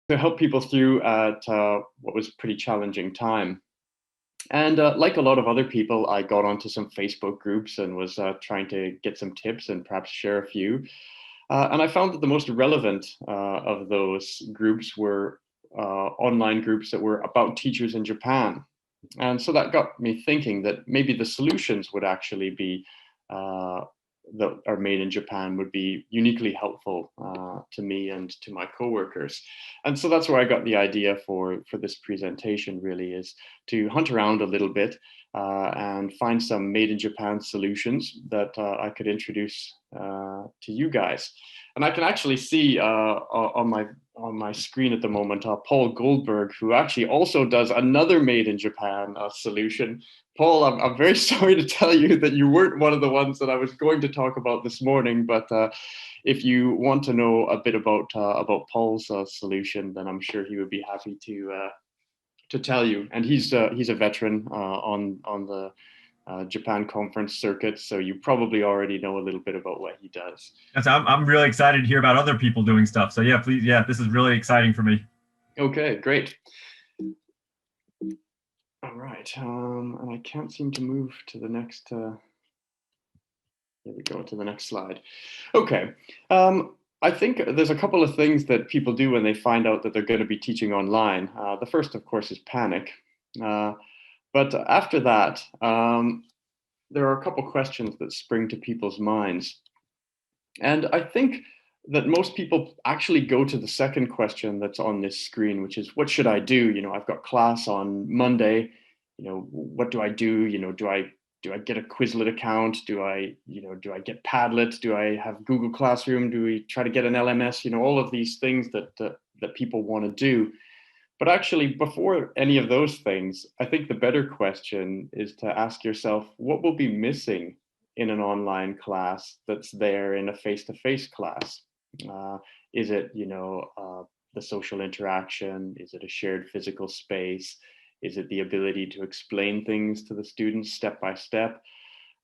to help people through at what was a pretty challenging time. And like a lot of other people, I got onto some Facebook groups and was trying to get some tips and perhaps share a few. And I found that the most relevant of those groups were online groups that were about teachers in Japan. And so that got me thinking that maybe the solutions would actually be uh, that are made in Japan would be uniquely helpful to me and to my coworkers. And so that's where I got the idea for this presentation, really, is to hunt around a little bit and find some made in Japan solutions that I could introduce to you guys. And I can actually see on my screen at the moment Paul Goldberg, who actually also does another made in Japan solution. Paul, I'm very sorry to tell you that you weren't one of the ones that I was going to talk about this morning, but if you want to know a bit about Paul's solution, then I'm sure he would be happy to tell you. And he's a veteran on the Japan conference circuit, so you probably already know a little bit about what he does. Yes, I'm really excited to hear about other people doing stuff. So yeah, please, yeah, this is really exciting for me. Okay, great. All right, and I can't seem to move to the next. Here we go, to the next slide. Okay. I think there's a couple of things that people do when they find out that they're going to be teaching online. The first, of course, is panic. But after that, there are a couple questions that spring to people's minds. And I think that most people actually go to the second question that's on this screen, which is, what should I do? You know, I've got class on Monday. You know, what do I do? You know, do I get a Quizlet account? Do I get Padlet? Do I have Google Classroom? Do we try to get an LMS? You know, all of these things that people want to do. But actually, before any of those things, I think the better question is to ask yourself, what will be missing in an online class that's there in a face-to-face class? Is it, the social interaction? Is it a shared physical space? Is it the ability to explain things to the students step by step?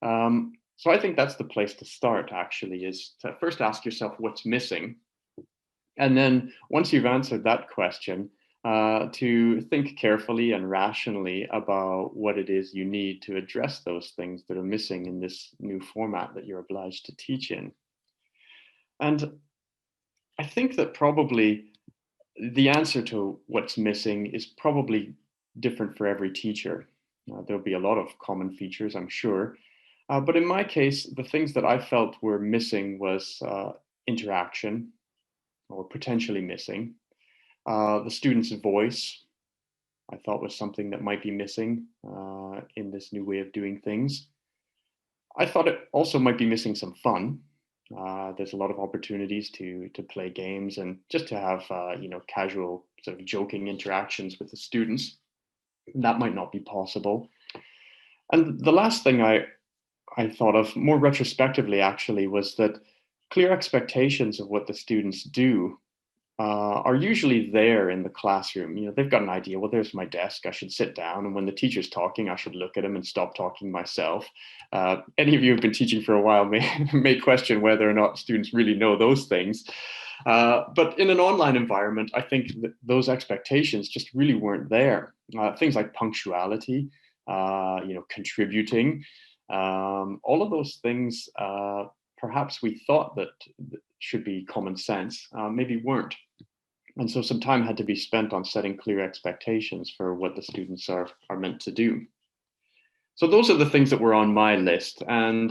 So I think that's the place to start, actually, is to first ask yourself what's missing. And then once you've answered that question, to think carefully and rationally about what it is you need to address those things that are missing in this new format that you're obliged to teach in. And I think that probably the answer to what's missing is probably different for every teacher. There'll be a lot of common features, I'm sure. But in my case, the things that I felt were missing was interaction, or potentially missing. The student's voice, I thought, was something that might be missing in this new way of doing things. I thought it also might be missing some fun. There's a lot of opportunities to play games and just to have casual sort of joking interactions with the students. That might not be possible. And the last thing I thought of more retrospectively, actually, was that clear expectations of what the students do are usually there in the classroom. You know, they've got an idea. Well, there's my desk. I should sit down, and when the teacher's talking, I should look at him and stop talking myself. Any of you who've been teaching for a while may question whether or not students really know those things. But in an online environment, I think that those expectations just really weren't there. Things like punctuality, contributing, all of those things. Perhaps we thought that should be common sense, maybe weren't. And so some time had to be spent on setting clear expectations for what the students are meant to do. So those are the things that were on my list. And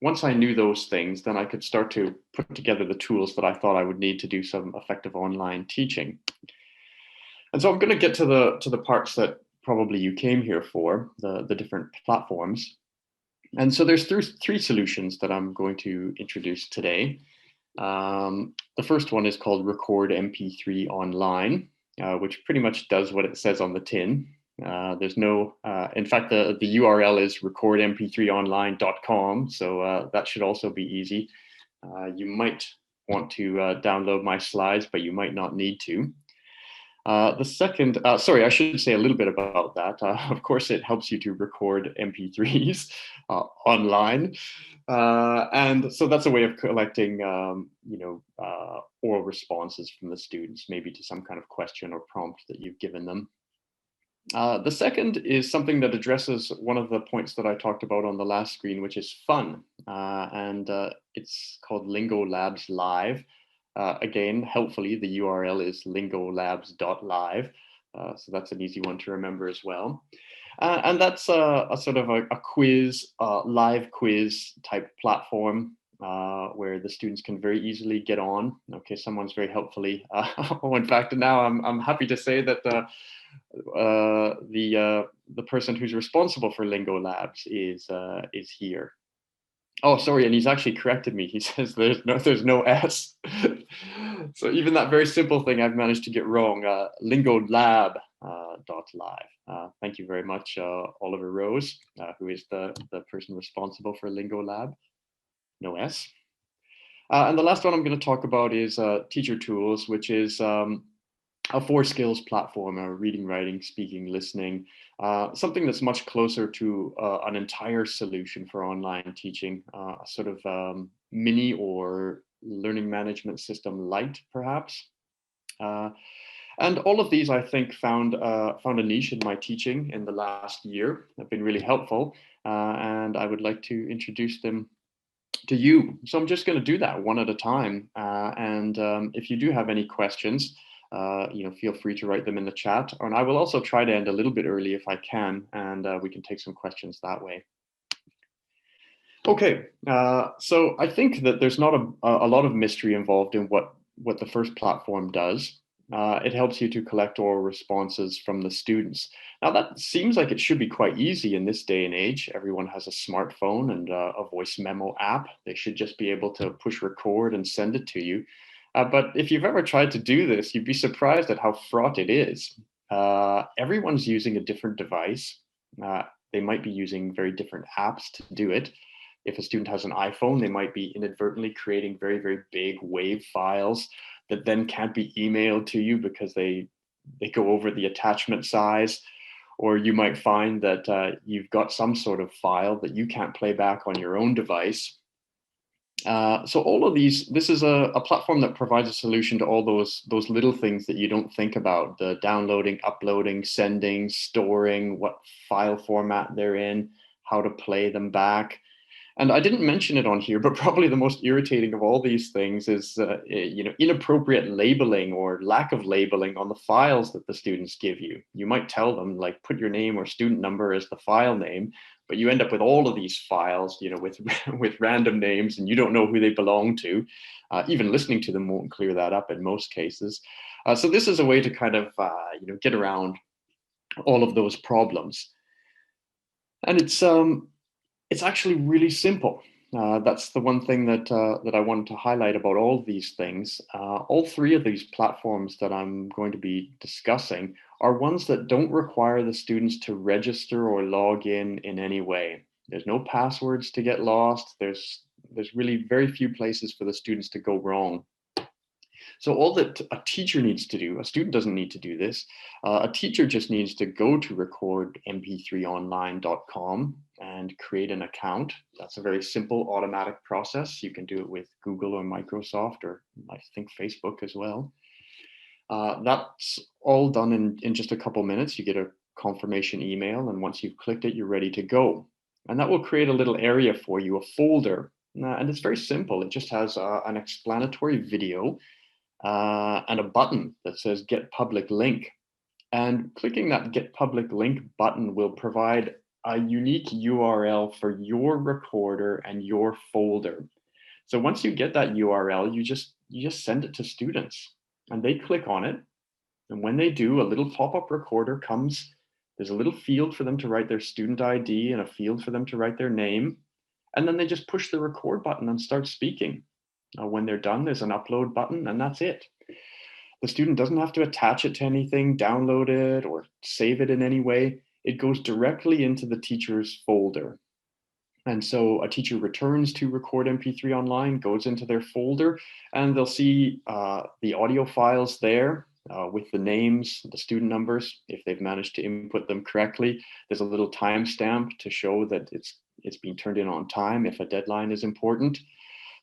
once I knew those things, then I could start to put together the tools that I thought I would need to do some effective online teaching. And so I'm going to get to the parts that probably you came here for, the different platforms. And so there's three solutions that I'm going to introduce today. The first one is called Record MP3 Online, which pretty much does what it says on the tin. There's no, in fact, the URL is recordmp3online.com, so that should also be easy. You might want to download my slides, but you might not need to. The second, sorry, I should say a little bit about that. Of course, it helps you to record MP3s online. And so that's a way of collecting, oral responses from the students, maybe to some kind of question or prompt that you've given them. The second is something that addresses one of the points that I talked about on the last screen, which is fun. And it's called LingoLab.Live. Again, helpfully, the URL is LingoLabs.Live. So that's an easy one to remember as well. And that's a sort of a quiz, live quiz type platform where the students can very easily get on. Okay, someone's very helpfully. In fact, now I'm happy to say that the person who's responsible for Lingo Labs is here. Oh, sorry, and he's actually corrected me. He says there's no S. So even that very simple thing I've managed to get wrong. LingoLab.Live. Thank you very much, Oliver Rose, who is the person responsible for LingoLab. No S. And the last one I'm going to talk about is Teacher Tools, which is a 4 skills platform, reading, writing, speaking, listening, something that's much closer to an entire solution for online teaching, a sort of mini or learning management system light, perhaps. And all of these, I think, found a niche in my teaching in the last year. Have been really helpful, and I would like to introduce them to you. So I'm just going to do that one at a time. And if you do have any questions, feel free to write them in the chat. And I will also try to end a little bit early if I can, and we can take some questions that way. Okay, so I think that there's not a lot of mystery involved in what the first platform does. It helps you to collect oral responses from the students. Now that seems like it should be quite easy in this day and age. Everyone has a smartphone and a voice memo app. They should just be able to push record and send it to you. But if you've ever tried to do this, you'd be surprised at how fraught it is. Everyone's using a different device. They might be using very different apps to do it. If a student has an iPhone, they might be inadvertently creating very, very big WAV files that then can't be emailed to you because they go over the attachment size. Or you might find that you've got some sort of file that you can't play back on your own device. So all of these, this is a platform that provides a solution to all those little things that you don't think about: the downloading, uploading, sending, storing, what file format they're in, how to play them back. And I didn't mention it on here, but probably the most irritating of all these things is inappropriate labeling or lack of labeling on the files that the students give you. You might tell them, like, put your name or student number as the file name, but you end up with all of these files, with random names, and you don't know who they belong to. Even listening to them won't clear that up in most cases. So this is a way to kind of get around all of those problems. And it's actually really simple. That's the one thing that I wanted to highlight about all of these things. All 3 of these platforms that I'm going to be discussing are ones that don't require the students to register or log in any way. There's no passwords to get lost. There's really very few places for the students to go wrong. So all that a teacher needs to do, a student doesn't need to do this. A teacher just needs to go to recordmp3online.com and create an account. That's a very simple automatic process. You can do it with Google or Microsoft, or I think Facebook as well. That's all done in just a couple minutes. You get a confirmation email, and once you've clicked it, you're ready to go. And that will create a little area for you, a folder. And it's very simple. It just has an explanatory video and a button that says Get Public Link. And clicking that Get Public Link button will provide a unique URL for your recorder and your folder. So once you get that URL, you just send it to students, and they click on it. And when they do, a little pop-up recorder comes. There's a little field for them to write their student ID and a field for them to write their name. And then they just push the record button and start speaking. When they're done, there's an upload button, and that's it. The student doesn't have to attach it to anything, download it, or save it in any way. It goes directly into the teacher's folder. And so a teacher returns to Record MP3 Online, goes into their folder, and they'll see the audio files there. with the names, the student numbers, if they've managed to input them correctly. There's a little timestamp to show that it's been turned in on time if a deadline is important.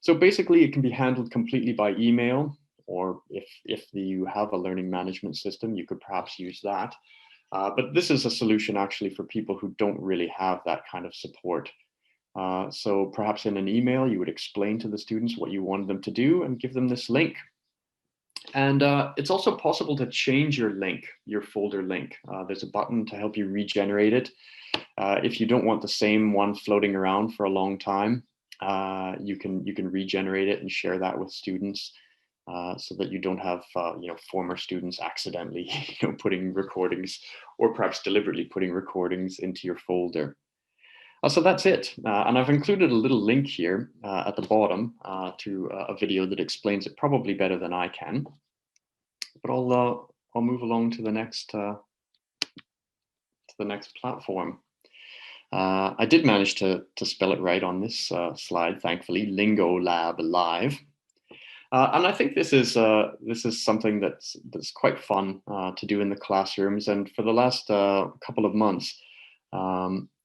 So basically, it can be handled completely by email, or if you have a learning management system, you could perhaps use that. But this is a solution actually for people who don't really have that kind of support. So perhaps in an email, you would explain to the students what you wanted them to do and give them this link. And it's also possible to change your link, your folder link. There's a button to help you regenerate it. If you don't want the same one floating around for a long time, you can regenerate it and share that with students, so that you don't have former students accidentally putting recordings, or perhaps deliberately putting recordings into your folder. So that's it. And I've included a little link here at the bottom to a video that explains it probably better than I can. But I'll move along to the next platform. I did manage to spell it right on this slide, thankfully. LingoLab.Live. And I think this is something that's quite fun to do in the classrooms. And for the last couple of months,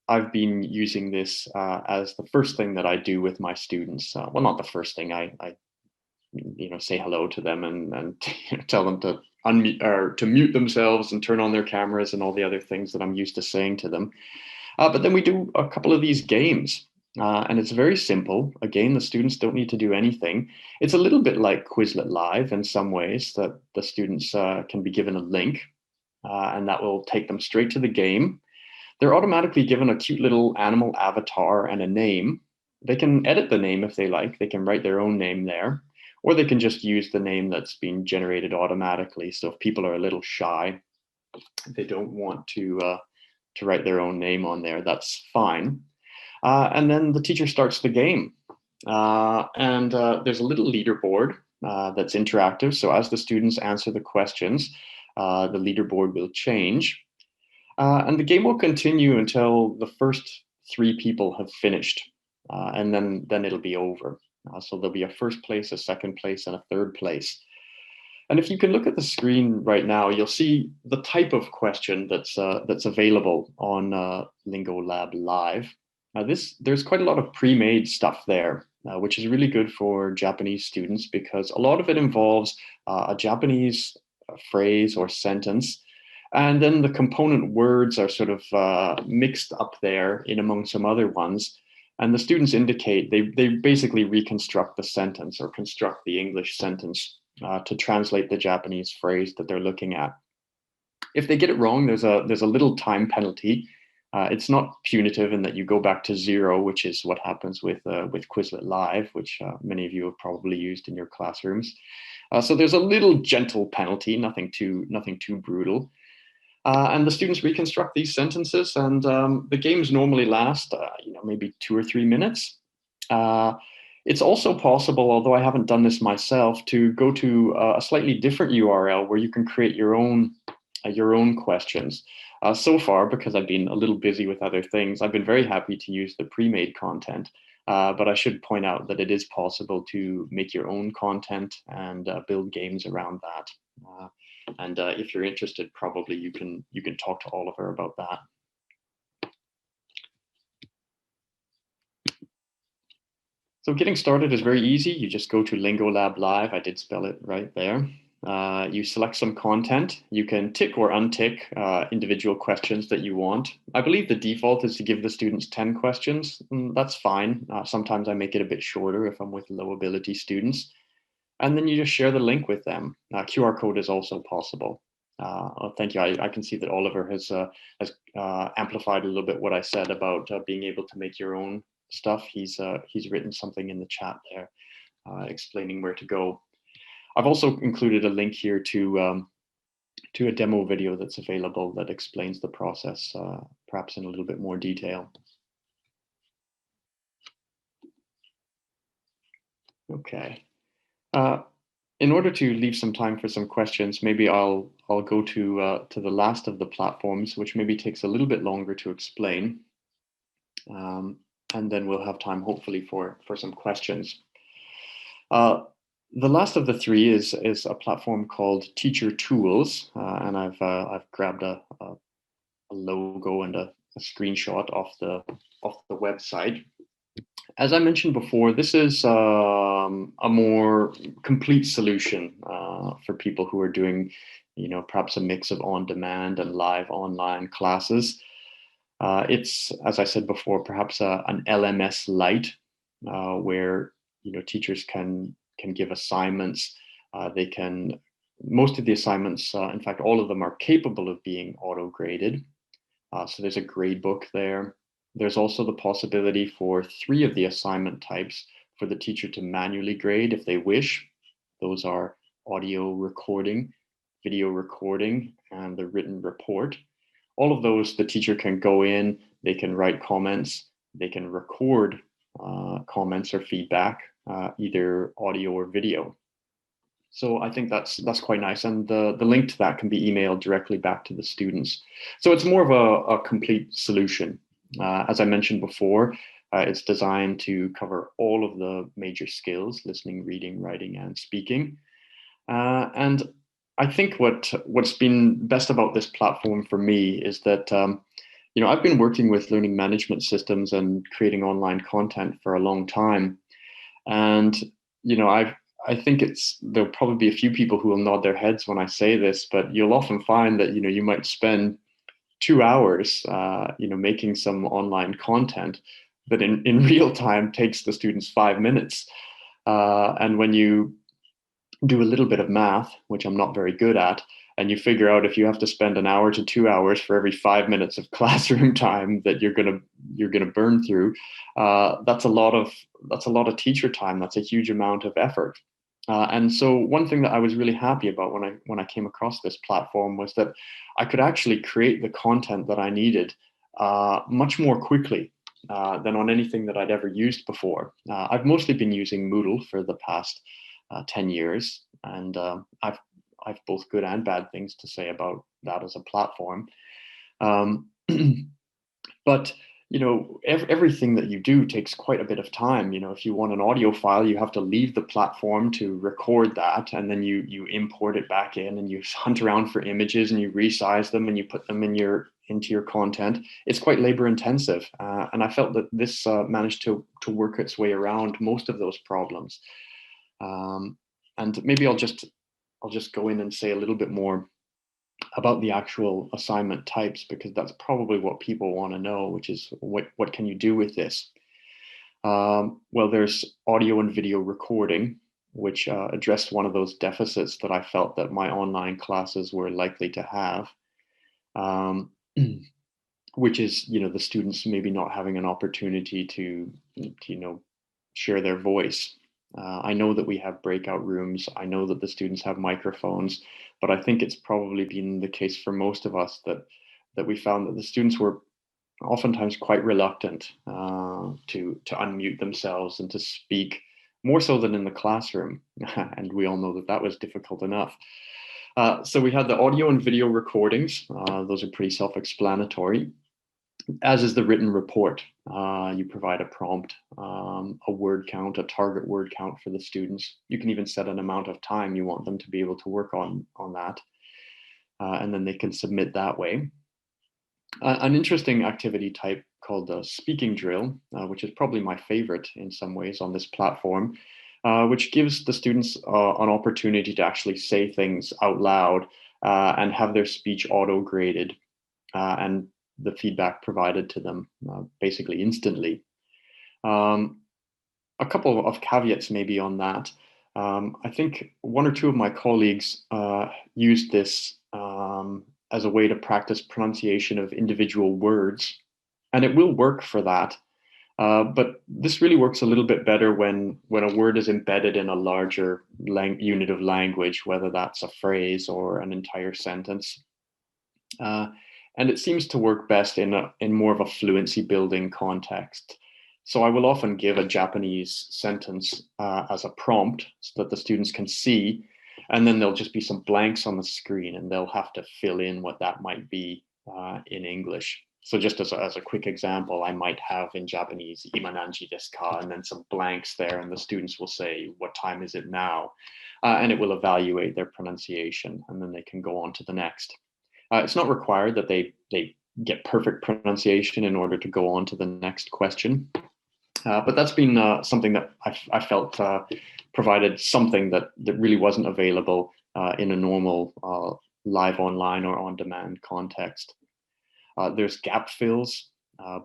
I've been using this as the first thing that I do with my students. Well, not the first thing. I say hello to them and tell them to unmute or to mute themselves and turn on their cameras and all the other things that I'm used to saying to them. But then we do a couple of these games, and it's very simple. Again, the students don't need to do anything. It's a little bit like QuizletLive in some ways, that the students can be given a link, and that will take them straight to the game. They're automatically given a cute little animal avatar and a name. They can edit the name if they like. They can write their own name there, or they can just use the name that's been generated automatically. So if people are a little shy, they don't want to write their own name on there, that's fine. And then the teacher starts the game. And there's a little leaderboard that's interactive. So as the students answer the questions, the leaderboard will change. And the game will continue until the first 3 people have finished. And then it'll be over. So there'll be a first place, a second place, and a third place. And if you can look at the screen right now, you'll see the type of question that's available on LingoLab.Live. There's quite a lot of pre-made stuff there, which is really good for Japanese students, because a lot of it involves a Japanese phrase or sentence. And then the component words are sort of mixed up there in among some other ones. And the students indicate, they basically reconstruct the sentence or construct the English sentence to translate the Japanese phrase that they're looking at. If they get it wrong, there's a little time penalty. It's not punitive in that you go back to 0, which is what happens with QuizletLive, which many of you have probably used in your classrooms. So there's a little gentle penalty, nothing too brutal. And the students reconstruct these sentences, and the games normally last, maybe 2 or 3 minutes. It's also possible, although I haven't done this myself, to go to a slightly different URL where you can create your own questions. So far, because I've been a little busy with other things, I've been very happy to use the pre-made content. But I should point out that it is possible to make your own content and build games around that. And if you're interested, probably you can talk to Oliver about that. So getting started is very easy. You just go to LingoLab.Live. I did spell it right there. You select some content. You can tick or untick individual questions that you want. I believe the default is to give the students 10 questions. That's fine. Sometimes I make it a bit shorter if I'm with low ability students. And then you just share the link with them. QR code is also possible. Thank you. I can see that Oliver has amplified a little bit what I said about being able to make your own stuff. He's written something in the chat there explaining where to go. I've also included a link here to a demo video that's available that explains the process, perhaps in a little bit more detail. Okay. In order to leave some time for some questions, maybe I'll go to the last of the platforms, which maybe takes a little bit longer to explain. And then we'll have time, hopefully, for some questions. The last of the three is a platform called Teacher Tools, and I've grabbed a logo and a screenshot off the website. As I mentioned before, this is a more complete solution for people who are doing, perhaps a mix of on-demand and live online classes. It's, as I said before, perhaps an LMS light, where teachers can give assignments. They can most of the assignments, in fact, all of them are capable of being auto-graded. So there's a grade book there. There's also the possibility for 3 of the assignment types for the teacher to manually grade if they wish. Those are audio recording, video recording, and the written report. All of those, the teacher can go in, they can write comments, they can record comments or feedback, either audio or video. So I think that's quite nice, and the link to that can be emailed directly back to the students. So it's more of a complete solution. As I mentioned before, it's designed to cover all of the major skills: listening, reading, writing, and speaking. And I think what's been best about this platform for me is that I've been working with learning management systems and creating online content for a long time, and I think there'll probably be a few people who will nod their heads when I say this, but you'll often find that you might spend 2 hours making some online content that in real time takes the students 5 minutes. And when you do a little bit of math, which I'm not very good at, and you figure out if you have to spend an hour to 2 hours for every 5 minutes of classroom time that you're gonna burn through, that's a lot of teacher time. That's a huge amount of effort. And so one thing that I was really happy about when I came across this platform was that I could actually create the content that I needed much more quickly than on anything that I'd ever used before. I've mostly been using Moodle for the past 10 years, and I've both good and bad things to say about that as a platform. But everything that you do takes quite a bit of time. If you want an audio file, you have to leave the platform to record that, and then you import it back in, and you hunt around for images, and you resize them, and you put them into your content. It's quite labor intensive, and I felt that this managed to work its way around most of those problems. And maybe I'll just go in and say a little bit more about the actual assignment types, because that's probably what people want to know, which is what can you do with this? Well, there's audio and video recording, which addressed one of those deficits that I felt that my online classes were likely to have, which is the students maybe not having an opportunity to share their voice. I know that we have breakout rooms. I know that the students have microphones, but I think it's probably been the case for most of us that we found that the students were oftentimes quite reluctant to unmute themselves and to speak, more so than in the classroom. And we all know that was difficult enough. So we had the audio and video recordings. Those are pretty self-explanatory, as is the written report. You provide a prompt, a word count, a target word count for the students. You can even set an amount of time you want them to be able to work on that. And then they can submit that way. An interesting activity type called the speaking drill, which is probably my favorite in some ways on this platform, which gives the students an opportunity to actually say things out loud and have their speech auto-graded, and the feedback provided to them basically instantly. A couple of caveats maybe on that. I think 1 or 2 of my colleagues used this as a way to practice pronunciation of individual words, and it will work for that. But this really works a little bit better when a word is embedded in a larger unit of language, whether that's a phrase or an entire sentence. And it seems to work best in more of a fluency building context. So I will often give a Japanese sentence as a prompt so that the students can see, and then there'll just be some blanks on the screen, and they'll have to fill in what that might be in English. So just as a quick example, I might have in Japanese, imananji desu ka, and then some blanks there, and the students will say, what time is it now? And it will evaluate their pronunciation, and then they can go on to the next. It's not required that they get perfect pronunciation in order to go on to the next question. But that's been something that I felt provided something that really wasn't available in a normal live online or on-demand context. There's gap fills,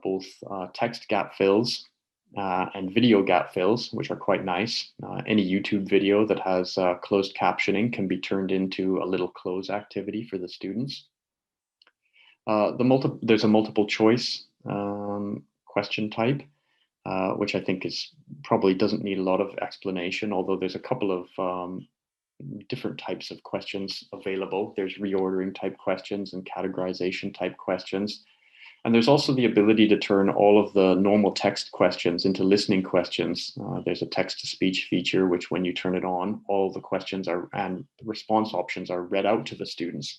both text gap fills and video gap fills, which are quite nice. Any YouTube video that has closed captioning can be turned into a little close activity for the students. There's a multiple choice question type, which I think probably doesn't need a lot of explanation, although there's a couple of different types of questions available. There's reordering type questions and categorization type questions. And there's also the ability to turn all of the normal text questions into listening questions. There's a text-to-speech feature, which when you turn it on, all the questions and response options are read out to the students,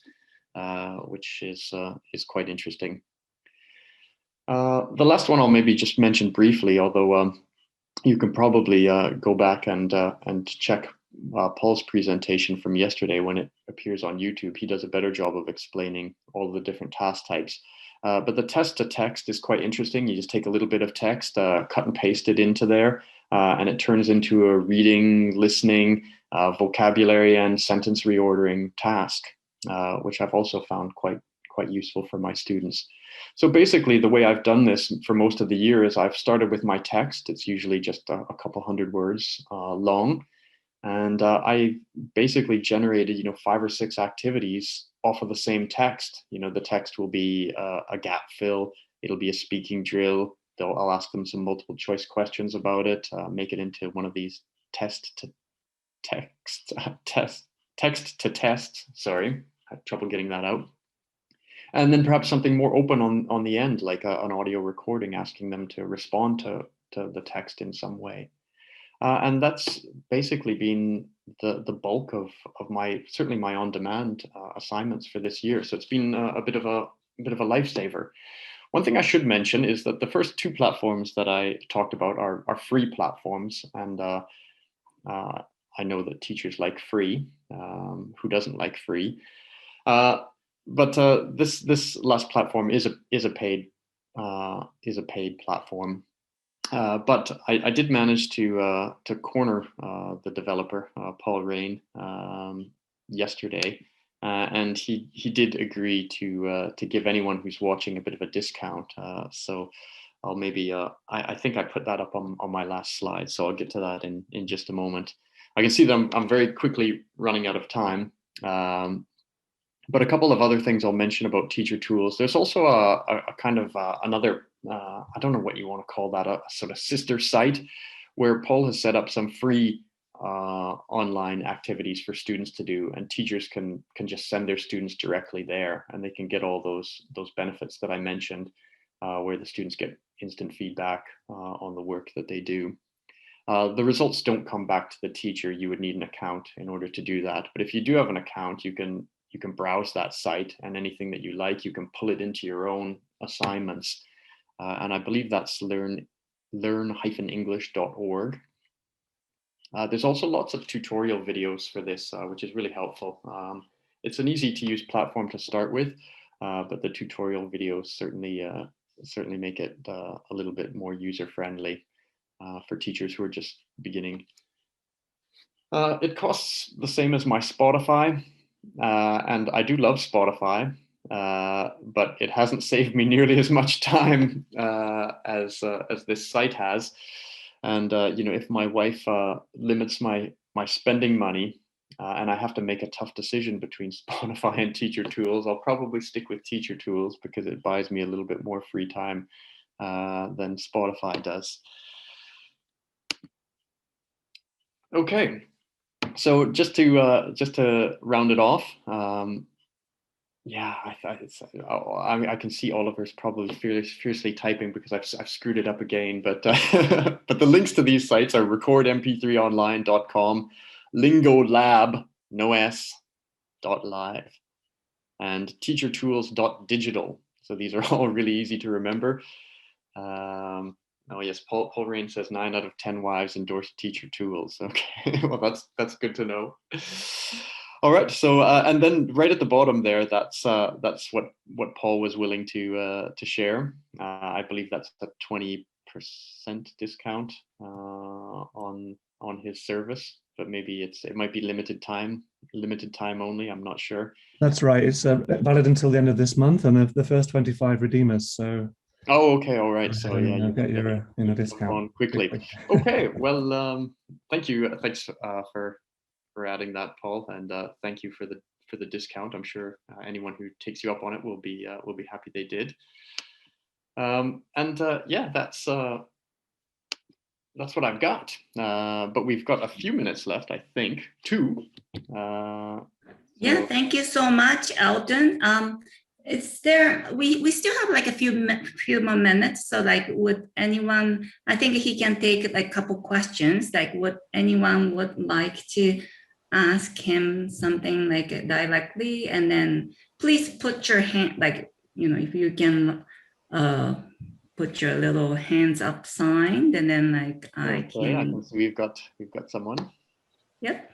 which is quite interesting. The last one I'll maybe just mention briefly, although you can probably go back and check Paul's presentation from yesterday when it appears on YouTube. He does a better job of explaining all the different task types. But the test to text is quite interesting. You just take a little bit of text, cut and paste it into there, and it turns into a reading, listening, vocabulary, and sentence reordering task, which I've also found quite useful for my students. So basically, the way I've done this for most of the year is I've started with my text. It's usually just a couple hundred words long. And I basically generated, 5 or 6 activities off of the same text. The text will be a gap fill. It'll be a speaking drill. I'll ask them some multiple choice questions about it, make it into one of these text to test. Sorry, I had trouble getting that out. And then perhaps something more open on the end, like an audio recording, asking them to respond to the text in some way. And that's basically been the bulk of certainly my on-demand assignments for this year. So it's been a bit of a lifesaver. One thing I should mention is that the first 2 platforms that I talked about are free platforms, and I know that teachers like free. Who doesn't like free? But this last platform is a paid platform. But I did manage to corner the developer, Paul Rain, yesterday, and he did agree to give anyone who's watching a bit of a discount. So I'll maybe I think I put that up on my last slide, so I'll get to that in just a moment. I can see that I'm very quickly running out of time. But a couple of other things I'll mention about Teacher Tools. There's also a kind of another, I don't know what you want to call that, a sort of sister site where Paul has set up some free online activities for students to do, and teachers can just send their students directly there, and they can get all those benefits that I mentioned, where the students get instant feedback on the work that they do. The results don't come back to the teacher. You would need an account in order to do that. But if you do have an account, you can browse that site, and anything that you like, you can pull it into your own assignments. And I believe that's learn-english.org. There's also lots of tutorial videos for this, which is really helpful. It's an easy to use platform to start with, but the tutorial videos certainly make it a little bit more user-friendly for teachers who are just beginning. It costs the same as my Spotify. And I do love Spotify, but it hasn't saved me nearly as much time as this site has. And if my wife limits my spending money, and I have to make a tough decision between Spotify and Teacher Tools, I'll probably stick with Teacher Tools because it buys me a little bit more free time than Spotify does. Okay. So just to round it off, yeah, I can see Oliver's probably fiercely typing because I've screwed it up again. But but the links to these sites are recordmp3online.com, LingoLab.Live, and TeacherTools.Digital. So these are all really easy to remember. Oh yes, Paul Rain says 9 out of 10 wives endorse Teacher Tools. Okay, well that's good to know. All right, so and then right at the bottom there, that's what Paul was willing to share. I believe that's a 20% discount on his service, but maybe it might be limited time only. I'm not sure. That's right. It's valid until the end of this month, and the first 25 redeemers. So. Oh, okay, all right. So yeah, you get your discount on quickly. Okay, well, thanks for adding that, Paul, and thank you for the discount. I'm sure anyone who takes you up on it will be happy they did. Yeah, that's what I've got. But we've got a few minutes left, I think. 2. Yeah, thank you so much, Elton. Is there, we still have like a few more minutes. So like, would anyone, I think he can take like a couple questions, like would anyone would like to ask him something like directly, and then please put your hand, like, if you can put your little hands up sign, and then like I can see we've got someone. Yep.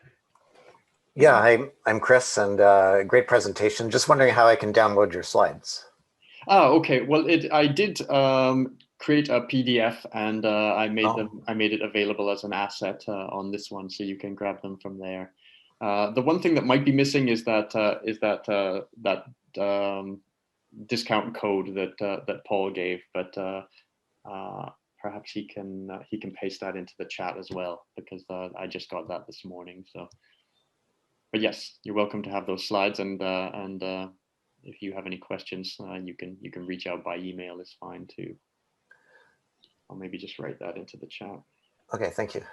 Yeah, I'm Chris, and great presentation. Just wondering how I can download your slides. Oh, okay. Well, I did create a PDF, and I made it available as an asset on this one, so you can grab them from there. The one thing that might be missing is that discount code that Paul gave, but perhaps he can paste that into the chat as well, because I just got that this morning. So. But yes, you're welcome to have those slides, and if you have any questions, you can reach out by email. Is fine too. I'll maybe just write that into the chat. Okay, thank you.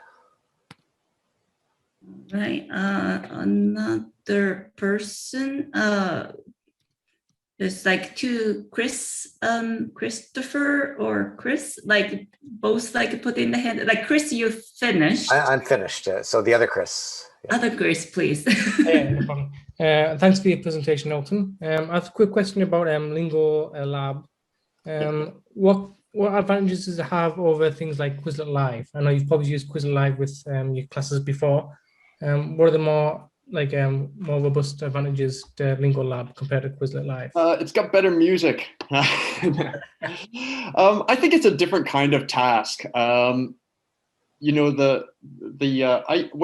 Right, another person. There's like 2 Christopher or Chris, like both like put in the hand. Like Chris, you finished. I'm finished. So the other Chris. Yeah. Other Chris, please. Yeah, no problem. Thanks for your presentation, Elton. I have a quick question about LingoLab. What advantages does it have over things like QuizletLive? I know you've probably used QuizletLive with your classes before. What are the more robust advantages to LingoLab compared to QuizletLive? It's got better music. I think it's a different kind of task. When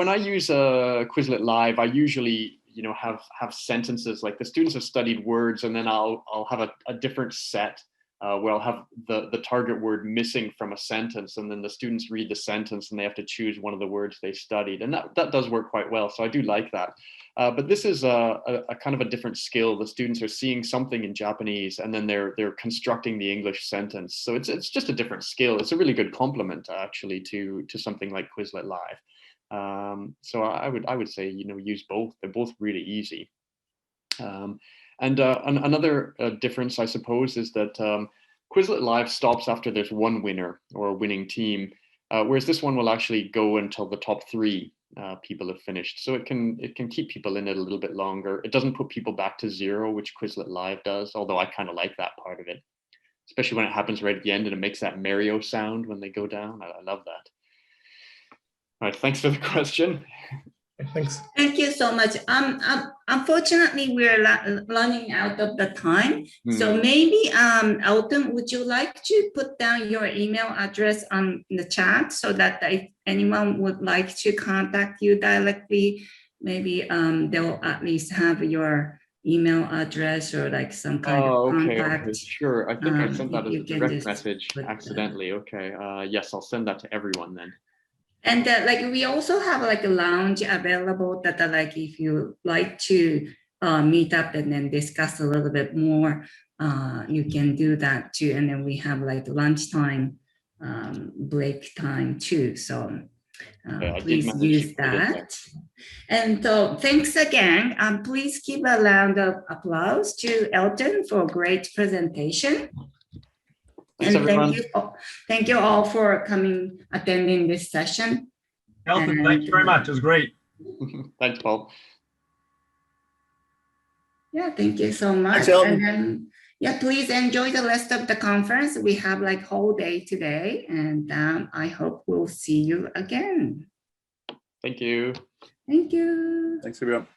I use QuizletLive, I usually have sentences, like the students have studied words, and then I'll have a different set where I'll have the target word missing from a sentence, and then the students read the sentence and they have to choose one of the words they studied, and that does work quite well. So I do like that. But this is a kind of a different skill. The students are seeing something in Japanese, and then they're constructing the English sentence. So it's just a different skill. It's a really good complement actually to something like QuizletLive. So I would say use both. They're both really easy. Another difference, I suppose, is that QuizletLive stops after there's one winner or a winning team, whereas this one will actually go until the top 3 people have finished. So it can keep people in it a little bit longer. It doesn't put people back to 0, which QuizletLive does, although I kind of like that part of it, especially when it happens right at the end and it makes that Mario sound when they go down. I love that. All right, thanks for the question. Thanks. Thank you so much. Unfortunately, we're running out of the time. So maybe, Elton, would you like to put down your email address on the chat so that if anyone would like to contact you directly, maybe they'll at least have your email address or like some kind of contact. Okay, sure. I think I sent that as a direct message accidentally. Okay, yes, I'll send that to everyone then. And like we also have like a lounge available that like if you like to meet up and then discuss a little bit more, you can do that too. And then we have like lunchtime break time too. So please use that. And so thanks again. Please give a round of applause to Elton for a great presentation. Thanks, and everyone. Thank you all for attending this session. Elton, thank you very much. It was great. Thanks, Paul. Yeah, thank you so much. Thanks, Elton. And then, Yeah, please enjoy the rest of the conference. We have like whole day today, and I hope we'll see you again. Thank you. Thank you. Thanks, everyone.